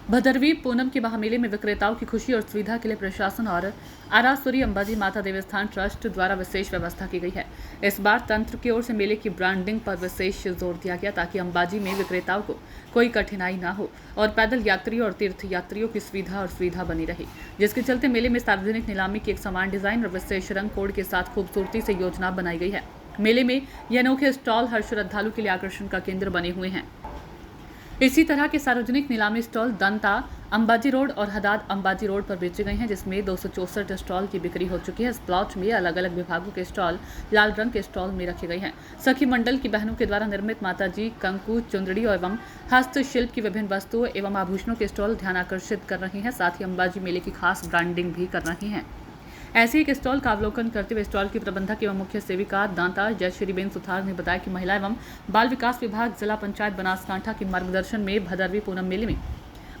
भदरवी पूनम के महामेले में विक्रेताओं की खुशी और सुविधा के लिए प्रशासन और आरासुरी अंबाजी माता देवस्थान ट्रस्ट द्वारा विशेष व्यवस्था की गई है। इस बार तंत्र की ओर से मेले की ब्रांडिंग पर विशेष जोर दिया गया ताकि अंबाजी में विक्रेताओं को कोई कठिनाई न हो और पैदल यात्रियों और तीर्थ यात्रियों की सुविधा बनी रहे, जिसके चलते मेले में सार्वजनिक नीलामी की एक समान डिजाइन और विशेष रंग कोड के साथ खूबसूरती से योजना बनाई गई है। मेले में ये अनोखे स्टॉल हर श्रद्धालु के लिए आकर्षण का केंद्र बने हुए हैं। इसी तरह के सार्वजनिक नीलामी स्टॉल दंता अंबाजी रोड और हदाद अंबाजी रोड पर बेचे गए हैं, जिसमें 264 स्टॉल की बिक्री हो चुकी है। इस प्लॉट में अलग अलग विभागों के स्टॉल लाल रंग के स्टॉल में रखे गए हैं। सखी मंडल की बहनों के द्वारा निर्मित माताजी कंकु, चुंदड़ी एवं हस्तशिल्प की विभिन्न वस्तुओं एवं आभूषणों के स्टॉल ध्यान आकर्षित कर रहे हैं। साथ ही अंबाजी मेले की खास ब्रांडिंग भी कर रहे हैं। ऐसे एक स्टॉल का अवलोकन करते हुए स्टॉल की प्रबंधक एवं मुख्य सेविका दांता जयश्रीबेन सुथार ने बताया कि महिला एवं बाल विकास विभाग जिला पंचायत बनासकांठा के मार्गदर्शन में भदरवी पूनम मेले में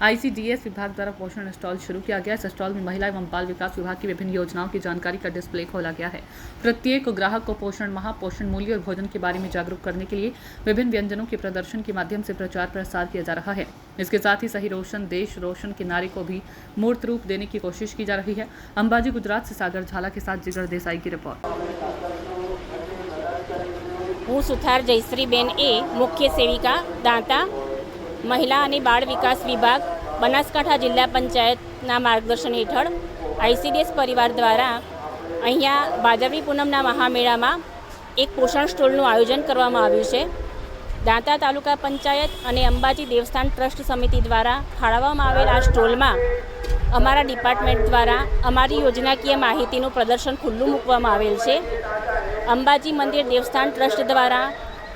ICDS विभाग द्वारा पोषण स्टॉल शुरू किया गया। इस स्टॉल में महिला एवं बाल विकास विभाग की विभिन्न योजनाओं की जानकारी का डिस्प्ले खोला गया है। प्रत्येक ग्राहक को पोषण माह, पोषण मूल्य और भोजन के बारे में जागरूक करने के लिए विभिन्न व्यंजनों के प्रदर्शन के माध्यम से प्रचार प्रसार किया जा रहा है। इसके साथ ही सही रोशन देश रोशन के नारे को भी मूर्त रूप देने की कोशिश की जा रही है। अंबाजी गुजरात से सागर झाला के साथ जिगर देसाई की रिपोर्ट। हूँ सुथार जयश्रीबेन ए, मुख्य सेविका दांता महिला અને બાળ વિકાસ વિભાગ બનાસકાંઠા જિલ્લા પંચાયતના માર્ગદર્શન હેઠળ ICDS પરિવાર દ્વારા અહીંયા ભાદરવી પૂનમના મહામેળામાં એક પોષણ સ્ટોલનું આયોજન કરવામાં આવ્યું છે। દાંતા તાલુકા પંચાયત અને અંબાજી દેવસ્થાન ટ્રસ્ટ સમિતિ દ્વારા ફાળવવામાં આવેલ આ સ્ટોલમાં અમારા ડિપાર્ટમેન્ટ દ્વારા અમારી યોજનાકીય માહિતીનું પ્રદર્શન ખુલ્લું મૂકવામાં આવેલ છે। અંબાજી મંદિર દેવસ્થાન ટ્રસ્ટ દ્વારા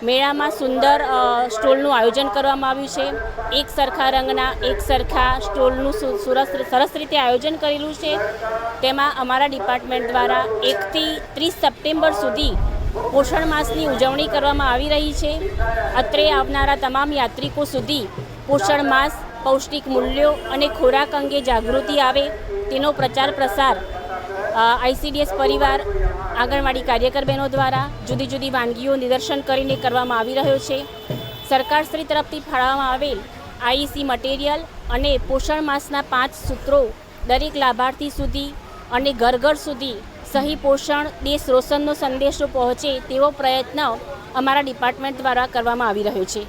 મેળામાં સુંદર સ્ટોલનું આયોજન કરવામાં આવ્યું છે। એક સરખા રંગના એક સરખા સ્ટોલનું સરસ રીતે આયોજન કરેલું છે। તેમાં અમારા ડિપાર્ટમેન્ટ દ્વારા 1 થી 30 સપ્ટેમ્બર સુધી પોષણ માસની ઉજવણી કરવામાં આવી રહી છે। અત્રે આવનારા તમામ યાત્રિકો સુધી પોષણ માસ, પૌષ્ટિક મૂલ્યો અને ખોરાક અંગે જાગૃતિ આવે તેનો પ્રચાર પ્રસાર ICDS પરિવાર આંગણવાડી કાર્યકર બહેનો દ્વારા જુદી જુદી વાનગીઓ નિદર્શન કરીને કરવામાં આવી રહ્યો છે। સરકારશ્રી તરફથી ફાળવવામાં આવેલ IEC મટીરિયલ અને પોષણ માસના 5 સૂત્રો દરેક લાભાર્થી સુધી અને ઘર ઘર સુધી સહી પોષણ દેશ રોશનનો સંદેશો પહોંચે તેવો પ્રયત્ન અમારા ડિપાર્ટમેન્ટ દ્વારા કરવામાં આવી રહ્યો છે।